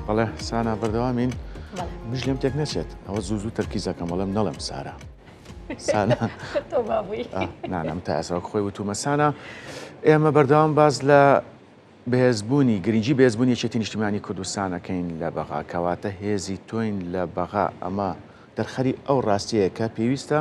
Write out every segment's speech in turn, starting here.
بەڵێ سانا بەردەوامین مش لێم تێک نەچێت ئەوە زوو تەرکیزەکەم بەڵێم نەڵێم سارا نانم تا ئەسڕ خۆی وتومە سانە ئێمە بەردەوام باز لە بەهێزبوونی گرنگی بەهێزبوونی یەکێتی نیشتیمانی کوردستانەکەین لە بەغا کەواتە هێزی تۆین لە بەغا ئەمە دەرخەری ئەو ڕاستیەیە کە پێویستە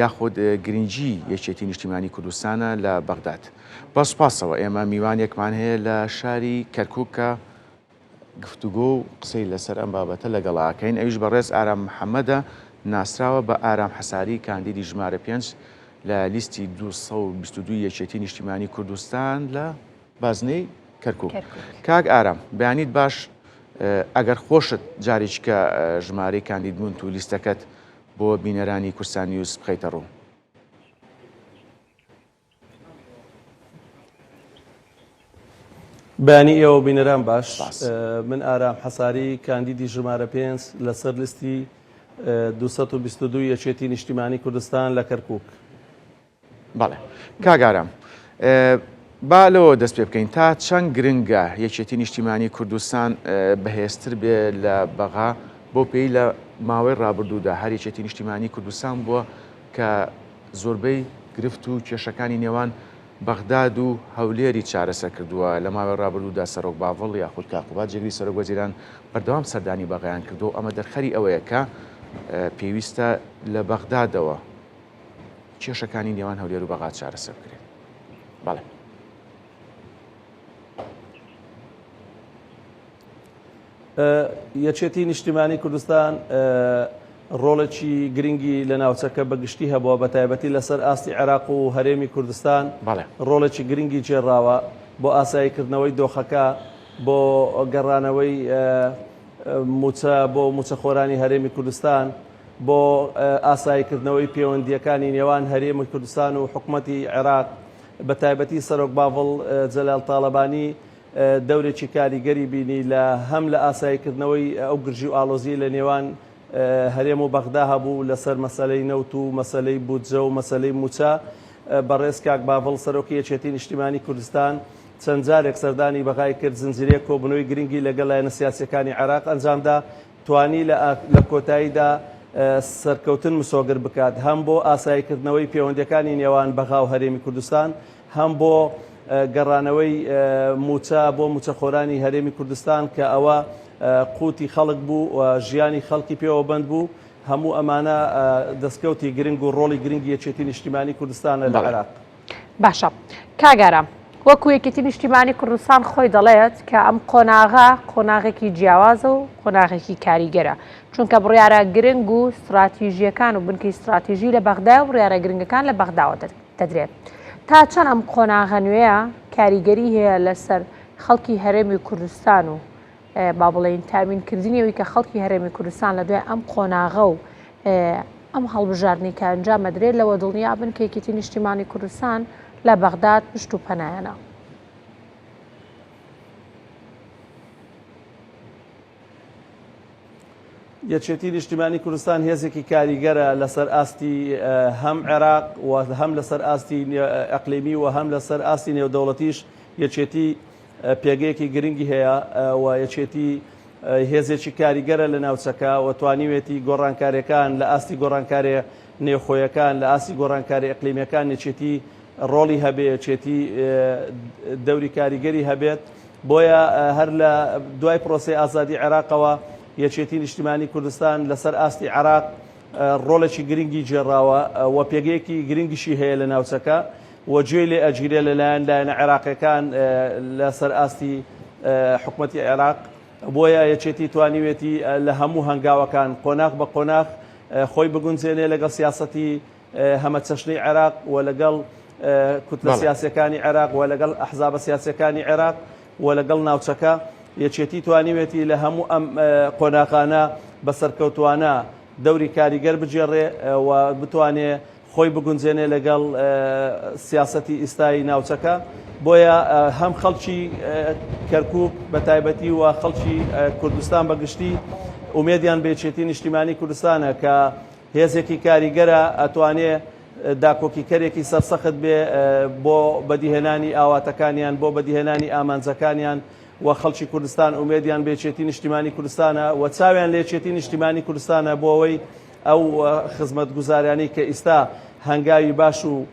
یاخود گرنگی یەکێتی نیشتیمانی کوردستانە لە بەغداد. بەسپاسەوە ئێمە میوانێکمان هەیە لە شاری کەرکووکە گفتوگۆ و قسەی لەسەر ئەم بابەتە لەگەڵاکەین. ئەویش بەڕێز ئارام محەممەدە ناسراوە بە ئارام حەساری کاندیدی ژمارە 5 لە لیستی 222 یەکێتی نیشتیمانی کوردستان لە بازنەی کەرکووک. کاک ئارام بەیانیت باش ئەگەر خۆشت جارێککە ژمارەی کاندیدبوون و لیستەکەت بۆ بینەرانی کورسان نیوز بخەیتە ڕوو. بانی ئێوە بینەران باش من ئارام حەساری کاندیدی ژمارە 5 لەسەر لیستی 222 یەکێتی نیشتیمانی کوردستان لە کەرکووک. بەڵێ کاگارام با لەوە دەست پێ بکەین تا چەند گرنگە یەکێتی نیشتیمانی کوردستان بەهێزتر بێ لە بەغا بۆ پێی لە ماوەی ڕابردوودا هەر یەکێتی نیشتیمانی کوردستان بووە کە زۆربەی گرفت و کێشەکانی نێوان بەغداد و هەولێری چارەسەر کردووە لە ماوەی ڕابردوودا سەرۆک باڤڵ یاخود کاقوبات جێگری سەرۆک وەزیران بەردەوام سەردانی بەغایان کردو. ئەمە دەرخەری ئەوەیە کە پێویستە لە بەغدادەوە کێشەکانی نێوان هەولێر و بەغا چارەسەر بکرێت. بەڵێ یەکێتی نیشتیمانی کوردستان ڕۆڵێکی گرنگی لە ناوچەکە بەگشتی هەبووە بە تایبەتی لەسەر ئاستی عێراق و هەرێمی کوردستان ڕۆڵێکی گرنگی جێڕاوە بۆ ئاساییکردنەوەی دۆخەکە بۆ گەڕانەوەی موچە بۆ موچەخۆرانی هەرێمی کوردستان بۆ ئاساییکردنەوەی پەیوەندیەکانی نێوان هەرێمی کوردستان و حکوومەتی عێراق بە تایبەتی سەرۆک باڤڵ جەلال تاڵەبانی دەورێکی کاریگەری بینی لە هەم لە ئاساییکردنەوەی ئەو گرژی و ئاڵۆزی لە نێوان هەرێم و بەغدا هەبوو لەسەر مەسەلەی نەوت و مەسەلەی بودجە و مەسەلەی موچە. بەڕێز کاک باڤڵ سەرۆکی یەکێتی نیشتیمانی کوردستان چەند جارێک سەردانی بەغای کرد زنجیرەیەک کۆبنەوەی گرنگی لەگەڵ لایەنە سیاسیەکانی عێراق ئەنجامدا توانی لە کۆتاییدا سەرکەوتن مسۆگر بکات هەم بۆ ئاساییکردنەوەی پەیوەندیەکانی نێوان بەغا و هەرێمی کوردستان هەم بۆ گەڕانەوەی موچە بۆ موچەخۆرانی هەرێمی کوردستان کە ئەوە قوتی خەڵک بوو و ژیانی خەڵکی پێوە بند بوو. هەموو ئەمانە دەستکەوتی گرنگ و ڕۆڵی گرنگی یەکێتی نیشتیمانی کوردستانە لە عێراق. باشە کاگارام وەکو یەکێتی نیشتیمانی کوردستان خۆی دەڵێت کە ئەم قۆناغێکی جیاوازە و قۆناغێکی کاریگەرە چونکە بڕیارە گرنگ و استراتیژیەکان و بنکەی استراتیژی لە بەغدا و بڕیارە گرنگەکان لە بەغداوە دەدرێت. تا چەند ئەم قۆناغە نوێیە کاریگەری هەیە لەسەر خەڵکی هەرێمی کوردستان و با بڵێن تامینکردنیەوەی کە خەڵکی هەرێمی کوردستان لە دوای ئەم قۆناغە و ئەم هەڵبژاردنەی کە ئەنجام ئەدرێت لەوە دڵنیا بن کە یەکێتی نیشتیمانی کوردستان لە بەغداد پشت و پەنایەنە. یەکێتی نیشتیمانی کوردستان هێزێکی کاریگەرە لەسەر ئاستی هەم عێراق و هەم لەسەر ئاستی ئەقلیمی و هەم لەسەر ئاستی نێودەوڵەتیش یەکێتی پێگەیەکی گرنگی هەیە و یەکێتی هێزێکی کاریگەرە لە ناوچەکە و توانیوێتی گۆڕانکاریەکان لە ئاستی گۆڕانکاری نێوخۆیەکان لە ئاستی گۆڕانکاری ئەقلیمیەکان یەکێتی ڕۆڵی هەبێت یەکێتی دەوری کاریگەری هەبێت. بۆیە هەر لە دوای پرۆسەی ئازادی عێراقەوە یەکێتی نیشتیمانی کوردستان لەسەر ئاستی عێراق ڕۆڵێکی گرنگی جێڕاوە و پێگەیەکی گرنگیشی هەیە لە ناوچەکە و گوێی لێ ئەگیرێ لەلایەن لایەنە عێراقیەکان لەسەر ئاستی حکوومەتی عێراق. بۆیە یەکێتی توانیوێتی لە هەموو هەنگاوەکان قۆناغ بە قۆناغ خۆی بگونجێنێ لەگەڵ سیاسەتی هەمە چەشنەی عێراق و لەگەڵ کوتلە سیاسیەکانی عێراق و لەگەڵ ئەحزابە سیاسیەکانی عێراق و لەگەڵ ناوچەکە یەکێتی توانیوێتی لە هەموو ئەم قۆناغانە بەسەرکەوتوانە دەوری کاریگەر بجێڕێ و بتوانێ خۆی بگونجێنێ لەگەڵ سیاسەتی ئیستایی ناوچەکە. بۆیە هەم خەڵکی کەرکووک بە تایبەتی و خەڵکی کوردستان بەگشتی ئومێدیان بە یەکێتی نیشتیمانی کوردستانە کە هێزێکی کاریگەرە ئەتوانێ داکۆکیکەرێکی سەرسەخت بێ بۆ بەدیهێنانی ئاواتەکانیان بۆ بەدیهێنانی ئامانجەکانیان و خەڵکی کوردستان ئومێدیان بە یەکێتی نیشتیمانی کوردستانە و چاویان لە یەکێتی نیشتیمانی کوردستانە بۆ ئەوەی ئەو خزمەتگوزاریانەی کە ئێستا هەنگاوی باش و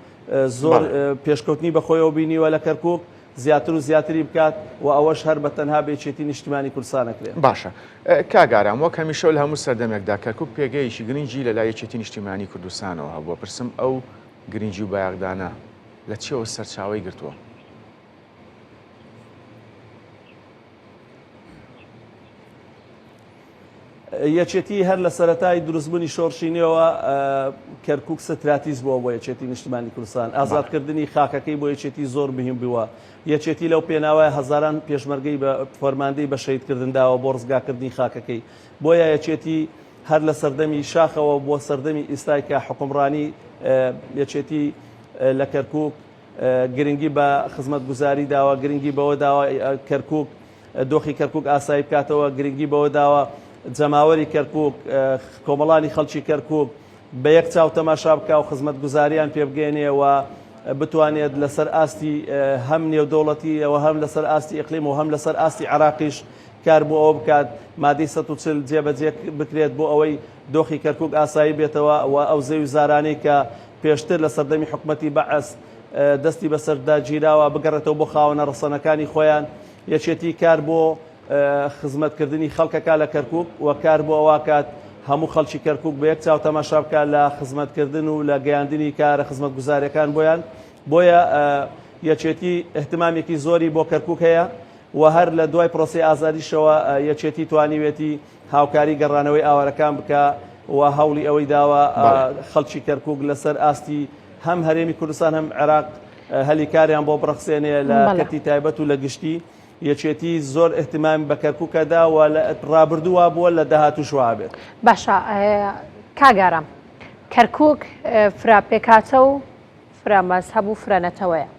زۆر پێشکەوتنی بەخۆیەوە بینیوە لە کەرکووک زیاتر و زیاتری بکات و ئەوەش هەر بە تەنها بە یەکێتی نیشتیمانی کوردستانەکرێت. باشە کاگارام وەک هەمیشە لە هەموو سەردەمێکدا کەرکووک پێگەیشی گرنگی لەلای یەکێتی نیشتیمانی کوردستانەوە هەبووە. پرسم ئەو گرنگی و بایەقدانە لە چێوە سەرچاوەی گرتووە؟ یەکێتی هەر لە سەرەتای دروستبوونی شۆڕشینەوە کەرکووک ستراتیز بووە بۆ یەکێتی نیشتیمانی کوردستان. ئازادکردنی خاکەکەی بۆ یەکێتی زۆر مهم بووە. یەکێتی لەو پێناوای هەزاران پێشمەرگەی بە فەرماندەی بە شەیدکردنداوە بۆ ڕزگاکردنی خاکەکەی. بۆیە یەکێتی هەر لە سەردەمی شاخەوە بۆ سەردەمی ئێستای کە حکومڕانی یەکێتی لە کەرکووک گرنگی بە خزمەتگوزاری داوە، گرنگی بەوە داوە کەرکووک دۆخی کەرکووک ئاسایی بکاتەوە، گرنگی بەوە داوە جەماوەری کەرکووک کۆمەڵانی خەڵکی کەرکووک بە یەک چاو تەماشا بکە و خزمەتگوزاریان پێبگەێنێەوە بتوانێت لەسەر ئاستی هەم نێودەوڵەتیەوە هەم لەسەر ئاستی ئیقلیم و هەم لەسەر ئاستی عراقیش کار بۆ ئەوە بکات مادەی 140 جێبەجێ بکرێت بۆ ئەوەی دۆخی کەرکووک ئاسایی بێتەوە و ئەو زەوی زارانەی کە پێشتر لە سەردەمی حکومەتی بەعەس دەستی بەسەردا گیراوە بگەڕێتەوە بۆ خاوەنە ڕەسەنەکانی خۆیان. یەکێتی کار بۆ خزمەتکردنی خەڵکەکە لە کەرکووک و کار بۆ ئەوە کات هەموو خەڵکی کەرکووک بە یەک چاو تەماشا بکات لە خزمەتکردن و لە گەیاندنی کارە خزمەتگوزاریەکان بۆیان. بۆیە یەکێتی احتمامێکی زۆری بۆ کەرکووک هەیە و هەر لە دوای پرۆسی ئازادیشەوە یەکێتی توانیوێتی هاوکاری گەڕانەوەی ئاوارەکان بکە و هەوڵی ئەوەی داوە خەڵکی کەرکووک لەسەر ئاستی هەم هەرێمی کوردستان هەم عێراق هەلی کاریان بۆ بڕەخسێنێ لە کەتی تایبەت و لە گشتی. یەکێتی زۆر احتمام بە کەرکووکەدا و ڕابردووە بووە لە داهاتووشوا بێت. باشە کاگارم کەرکووک فراپێکاتە و فرامەزهەب و فرەنەتەوەیە.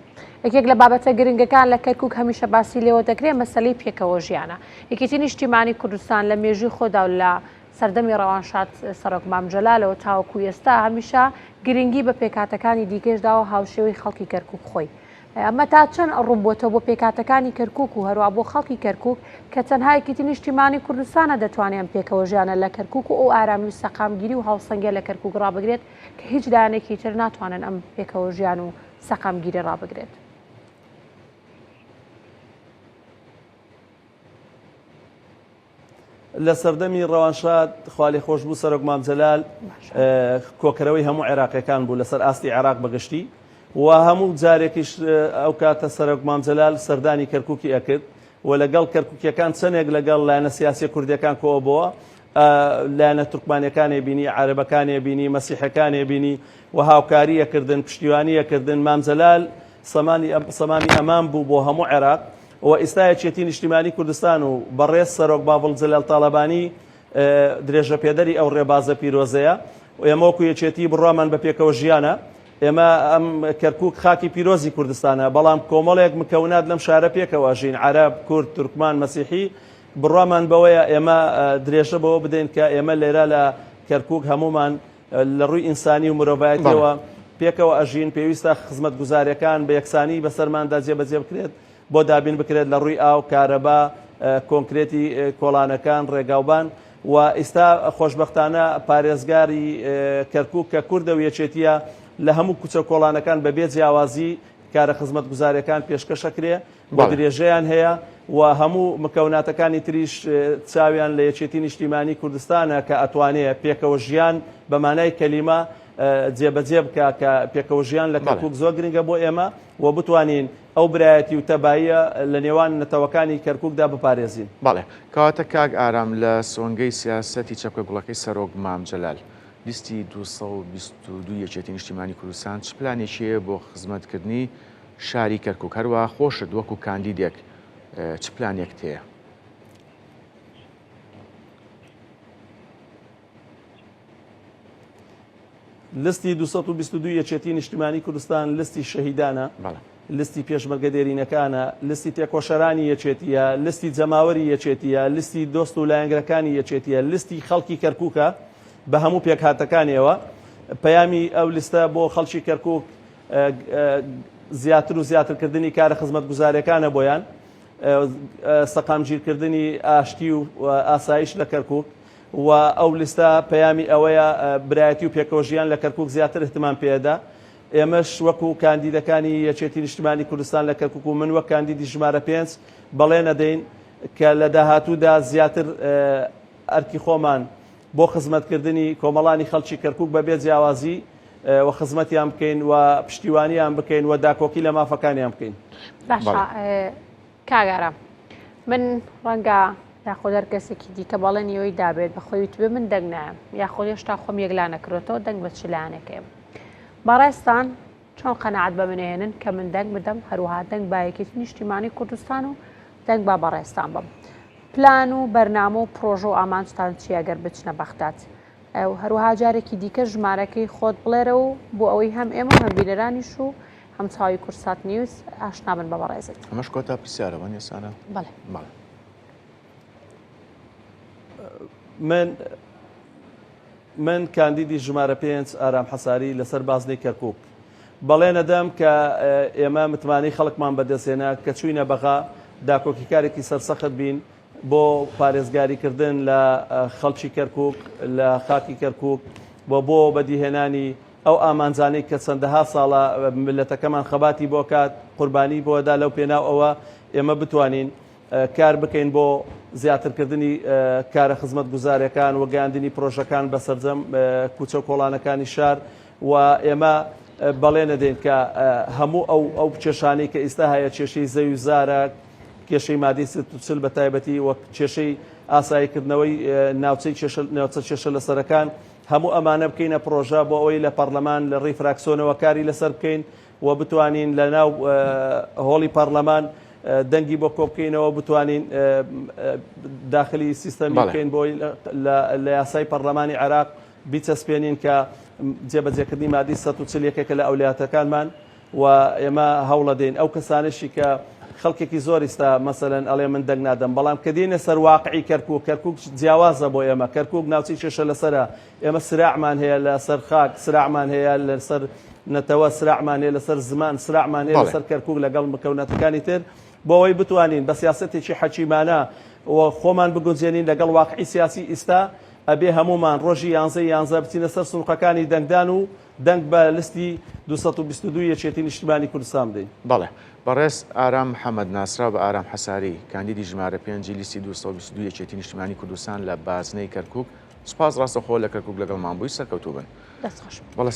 یەکێک لە بابەتە گرنگەکان لە کەرکووک هەمیشە باسی لێوە دەکرێت مەسەلەی پێکەوە ژیانە. یەکێتی نیشتیمانی کوردستان لە مێژووی خۆدا و لە سەردەمی ڕەوانشاد سەرۆک مام جەلالەوە تاوەکو ئێستا هەمیشە گرنگی بە پێکاتەکانی دیکەشدا و هاوشێوەی خەڵکی کەرکووک خۆی. ئەمە تا چەند ڕووبۆتەوە بۆ پێکاتەکانی کەرکووک و هەروە بۆ خەڵکی کەرکووک کە تەنها یەکێتی نیشتیمانی کوردستانە دەتوانێن پێکەوە ژیانە لە کەرکووک و ئەو ئارامی و سەقامگیری و هەڵسەنگە لە کەرکووک ڕابگرێت کە هیچ دانێکی تر ناتوانن ئەم پێکەوە ژیان و سەقامگیری ڕابگرێت. لە سەردەمی ڕەوانشاد خوالی خۆش بوو سەرۆک مام جەلال کۆکەرەوەی هەموو عێراقیەکان بوو لەسەر ئاستی عێراق بەگشتی و هەموو جارێکیش ئەو کاتە سەرۆک مام جەلال سەردانی کەرکووکی ئەکرد و لەگەڵ کەرکووکیەکان چەندێک لەگەڵ لایەنە سیاسی کوردیەکان کۆوە بووە لایەنە تورکمانیەکانێ بینی عەرەبەکانێ بینی مەسیحەکانێ بینی و هاوکاریەکردن پشتیوانیەکردن مام جەلال سەمامی ئەمان بوو بۆ هەموو عێراق و ئێستا یەکێتی نیشتیمانی کوردستان و بەڕێز سەرۆک باڤڵ جەلال تاڵەبانی درێژە پێدەری ئەو ڕێبازە پیرۆزەیە و ئێمە وەکو یەکێتی بڕوامان بە پێکەوە ژیانە. ئێمە ئەم کەرکووک خاکی پیرۆزی کوردستانە بەڵام کۆمەڵێک مکەونات لەم شارە پێکەوە ژین عەرەب کورد تورکمان مەسیحی بڕوامان بەوەیە ئێمە درێژە بەوە بدەین کە ئێمە لێرە لە کەرکووک هەمومان لە ڕووی ئینسانی و مرۆڤایەتیەوە پێکەوە ئەژین. پێویستە خزمەتگوزاریەکان بە یەکسانی بەسەرماندا جێبەجێ بکرێت بۆ دابین بکرێت لە ڕووی ئاو کارەبا کۆنکرێتی کۆڵانەکان ڕێگاوبان و ئێستا خۆشبەختانە پارێزگاری کەرکووک کە کوردە و یەکێتیە لە هەموو کوچە کۆڵانەکان بەبێ جیاوازی کارە خزمەتگوزاریەکان پێشکەشەکرێ بۆ درێژەیان هەیە و هەموو مکەوناتەکانی تریش چاویان لە یەکێتی نیشتیمانی کوردستانە کە ئەتوانێت پێکەوە ژیان بە مانای کەلیمە جێبەجێ بکە کە پێکەوە ژیان لە کەرکووک زۆر گرنگە بۆ ئێمە و بتوانین ئەو برایەتی و تەباییە لە نێوان نەتەوەکانی کەرکووکدا بپارێزین. بەڵێ کەواتە کاک ئارام لە سۆنگەی سیاسەتی چەپکە گوڵەکەی سەرۆک مام جەلال لیستی 222 یەکێتی نیشتیمانی کوردستان چ پلانێکیە بۆ خزمەتکردنی شاری کەرکووک هەروە خۆشت وەکو کاندیدێک چ پلانێک هەیە؟ لستی 222 یەکێتی نیشتیمانی کوردستان لستی شەهیدانە، لستی پێشمەرگە دێرینەکانە، لستی تێکۆشەرانی یەکێتیە، لستی جەماوەری یەکێتیە، لستی دۆست و لایەنگرەکانی یەکێتیە، لستی خەڵکی کەرکووکە بە هەموو پێکهاتەکانیەوە. پەیامی ئەو لیستە بۆ خەڵکی کەرکووک زیاتر و زیاترکردنی کارە خزمەتگوزاریەکانە بۆیان سەقامگیرکردنی ئاشتی و ئاسایش لە کەرکووک و ئەو لیستە پەیامی ئەوەیە برایەتی و پێکەوەژیان لە کەرکووک زیاتر احتمام پێدا. ئێمەش وەکو کاندیدەکانی یەکێتی نیشتیمانی کوردستان لە کەرکووک و من وەک کاندیدی ژمارە 5 بەڵێ نەدەین کە لە داهاتوودا زیاتر ئەرکی خۆمان بۆ خزمەتکردنی کۆمەڵانی خەڵکی کەرکووک بەبێ جیاوازی و خزمەتیان بکەین و پشتیوانیان بکەین و داکۆکی لە مافەکانیان بکەین. باشە کاگارە من ڕەنگە یاخۆ هەر کەسێکی دیکە بەڵێن ئەوەی دابێت بەخۆی توێ من دەنگ نایەم یاخۆ هێشتا خۆم یەکلا نەکرێتەوە دەنگ بە چ لایەنێکەیە. بەڕێستان چۆن قەنەعەت بە منێنن کە من دەنگ بدەم هەروەها دەنگ با یەکێتی نیشتیمانی کوردستان و دەنگ با بەڕێستان بم. پلان و بەرنامە و پرۆژە و ئامانجتان چی ئەگەر بچنە بەختات. هەروەها جارێکی دیکە ژمارەکەی خۆت بڵێرە و بۆ ئەوەی هەم ئێمە هەم بینەرانیش و هەم چاوی کورسات نیوز ئاشنا بن بە بەڕێزت. ئەمەش کۆتا پرسیارەوە نیسانە؟ بەڵێ. من کاندیدی ژمارە 5 ئارام حەساری لەسەر بازنەی کەرکووک بەڵێ نەدەم کە ئێمە متمانەی خەڵکمان بەدەستێنە کە چووینە بەغا داکۆکیکارێکی سەرسەخت بین بۆ پارێزگاریکردن لە خەڵکی کەرکووک لە خاکی کەرکووک بۆ بەدیهێنانی ئەو ئامانجانەی کە چەندەها ساڵە ملەتەکەمان خەباتی بۆ کات قوربانی بۆدا لەو پێناو ئەوە ئێمە بتوانین کار بکەین بۆ زیاترکردنی کارە خزمەت گوزاریەکان و گەیاندنی پرۆژەکان بەسەرجەم کوچە و کۆڵانەکانی شار و ئێمە بەڵێ نەدەین کە هەموو ئەو کێشانەی کە ئێستا هەیە کێشەی زەوی زارە کێشەی مادەی چل بە تایبەتی وەک کێشەی ئاساییکردنەوەی ناوچەی کێشە لەسەرەکان هەموو ئەمانە بکەینە پرۆژە بۆ ئەوەی لە پەرلەمان لە ڕێی فراکسیۆنەوە کاری لەسەر بکەین و بتوانین لە ناو هۆڵی پەرلەمان دەنگی بۆ کۆبکەینەوە بتوانین داخلی سیستەمی بکەین بۆی لە یاسای پەرلەمانی عێراق بیچەسپێنین کە جێبەجێکردنی مادەی 140 لە ئەولایەتەکانمان و ئێمە هەوڵە دێن ئەو کەسانشی کە خەڵکێکی زۆر ئێستا مەسەلەن ئەڵێ من دەنگ نادەم بەڵام کە دێنە سەر واقعی کەرکووک جیاوازە بۆ ئێمە کەرکووک ناوچەی کێشە لەسەرە ئێمە سراعمان هەیە لەسەر خاک سراعمان هەیە لەسەر نەتەوە سراعمان هەیە لەسەر زمان سراعمان هەیە لەسەر کەرکووک لەگەڵ مکەونەتەکانی تر بۆ ئەوەی بتوانین بە سیاسەتێکی حەکیمانە و خۆمان بگونجێنین لەگەڵ واقعی سیاسی ئێستا ئەبێ هەمومان ڕۆژی 11 بچینە سەر سوڵقەکانی دەنگدان و دەنگ بە لستی 222 یەکێتی نیشتیمانی کوردستان بدەین. بەڵێ بەڕێز ئارام محەممەد ناسرا بە ئارام حەساری کاندیدی ژمارە 5 لیستی 222 یەکێتی نیشتیمانی کوردستان لە بازنەی کەرکووک سوپاس ڕاستەخۆ لە کەرکووک لەگەڵمان بووی سەرکەوتوو بن. دەست خۆش.